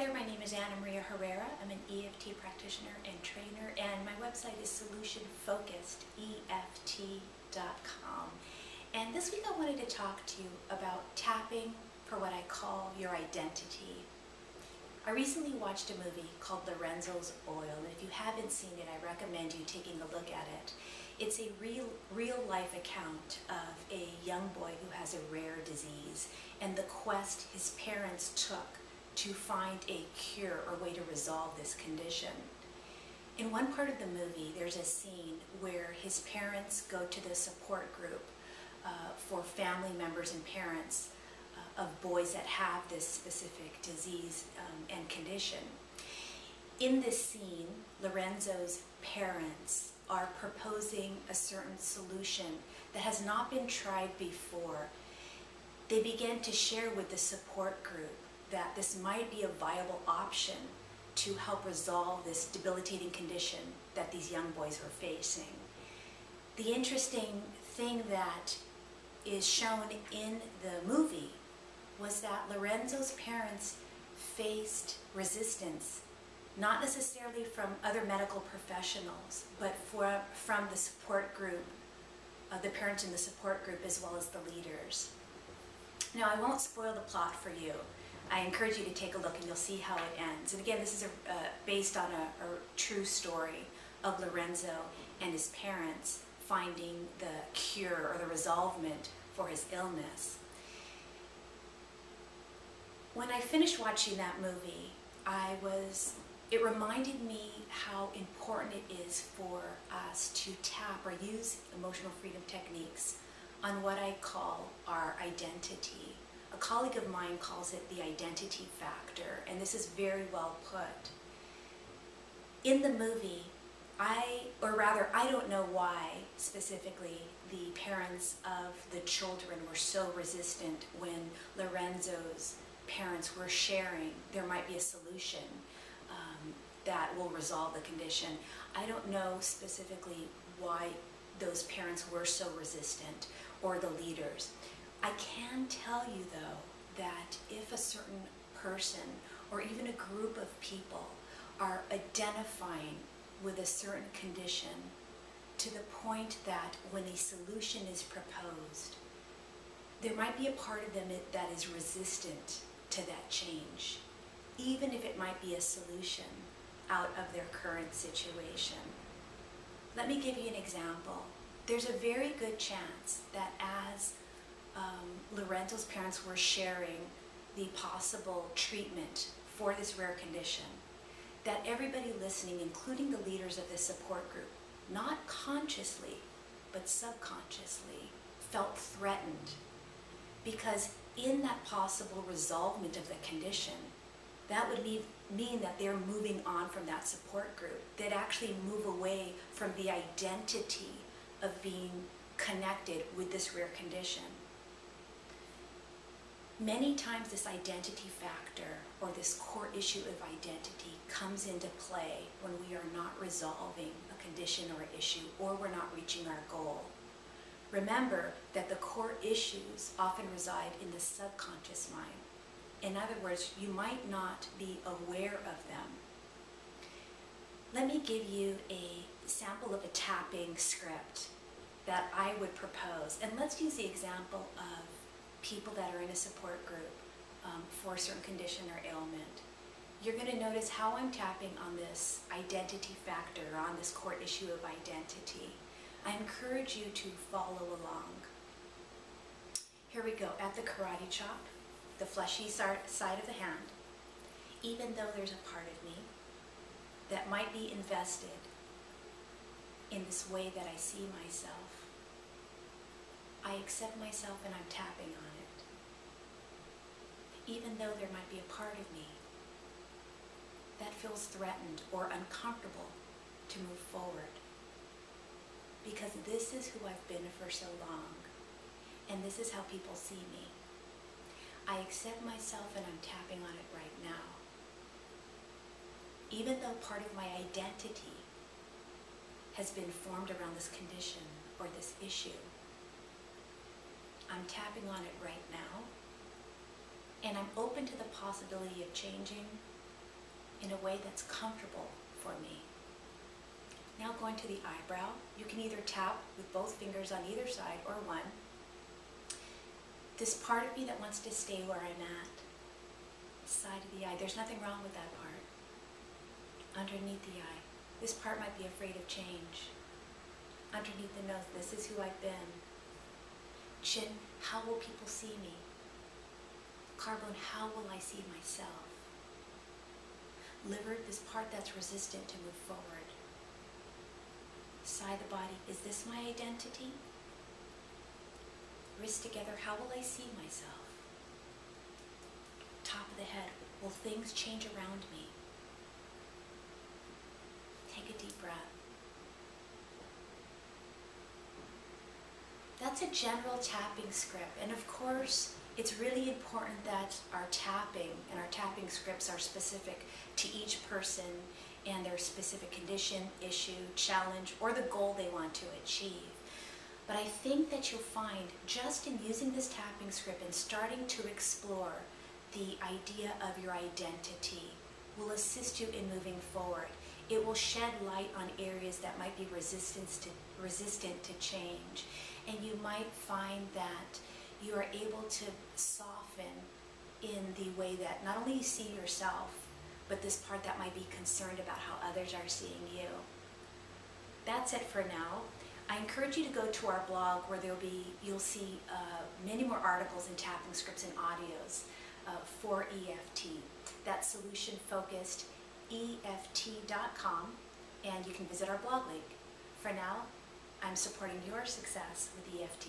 there, my name is Ana Maria Herrera. I'm an EFT practitioner and trainer, and my website is solutionfocusedeft.com. And this week I wanted to talk to you about tapping for what I call your identity. I recently watched a movie called Lorenzo's Oil, and if you haven't seen it, I recommend you taking a look at it. It's a real-life account of a young boy who has a rare disease and the quest his parents took to find a cure or way to resolve this condition. In one part of the movie, there's a scene where his parents go to the support group for family members and parents of boys that have this specific disease and condition. In this scene, Lorenzo's parents are proposing a certain solution that has not been tried before. They begin to share with the support group that this might be a viable option to help resolve this debilitating condition that these young boys were facing. The interesting thing that is shown in the movie was that Lorenzo's parents faced resistance, not necessarily from other medical professionals, but from the support group, the parents in the support group, as well as the leaders. Now, I won't spoil the plot for you. I encourage you to take a look and you'll see how it ends. And again, this is based on a true story of Lorenzo and his parents finding the cure or the resolvement for his illness. When I finished watching that movie, it reminded me how important it is for us to tap or use emotional freedom techniques on what I call our identity. A colleague of mine calls it the identity factor, and this is very well put. In the movie, I don't know why specifically the parents of the children were so resistant when Lorenzo's parents were sharing there might be a solution that will resolve the condition. I don't know specifically why those parents were so resistant, or the leaders. I can tell you though that if a certain person or even a group of people are identifying with a certain condition to the point that when a solution is proposed, there might be a part of them that is resistant to that change, even if it might be a solution out of their current situation. Let me give you an example. There's a very good chance that as Lorenzo's parents were sharing the possible treatment for this rare condition, that everybody listening, including the leaders of this support group, not consciously, but subconsciously, felt threatened. Because in that possible resolvement of the condition, that would mean that they're moving on from that support group. They'd actually move away from the identity of being connected with this rare condition. Many times this identity factor, or this core issue of identity, comes into play when we are not resolving a condition or issue, or we're not reaching our goal. Remember that the core issues often reside in the subconscious mind. In other words, you might not be aware of them. Let me give you a sample of a tapping script that I would propose. And let's use the example of people that are in a support group for a certain condition or ailment. You're going to notice how I'm tapping on this identity factor, or on this core issue of identity. I encourage you to follow along. Here we go. At the karate chop, the fleshy side of the hand, even though there's a part of me that might be invested in this way that I see myself, I accept myself and I'm tapping on it. Even though there might be a part of me that feels threatened or uncomfortable to move forward. Because this is who I've been for so long, and this is how people see me. I accept myself and I'm tapping on it right now. Even though part of my identity has been formed around this condition or this issue, I'm tapping on it right now, and I'm open to the possibility of changing in a way that's comfortable for me. Now going to the eyebrow, you can either tap with both fingers on either side or one. This part of me that wants to stay where I'm at, side of the eye, there's nothing wrong with that part. Underneath the eye, this part might be afraid of change. Underneath the nose, this is who I've been. Chin, how will people see me? Collarbone, how will I see myself? Liver, this part that's resistant to move forward. Side of the body, is this my identity? Wrists together, how will I see myself? Top of the head, will things change around me? Take a deep breath. That's a general tapping script, and of course, it's really important that our tapping and our tapping scripts are specific to each person and their specific condition, issue, challenge, or the goal they want to achieve. But I think that you'll find just in using this tapping script and starting to explore the idea of your identity will assist you in moving forward. It will shed light on areas that might be resistant to change. And you might find that you are able to soften in the way that not only you see yourself, but this part that might be concerned about how others are seeing you. That's it for now. I encourage you to go to our blog where you'll see many more articles and tapping scripts and audios for EFT. That's solution-focused EFT.com, and you can visit our blog link. For now, I'm supporting your success with EFT.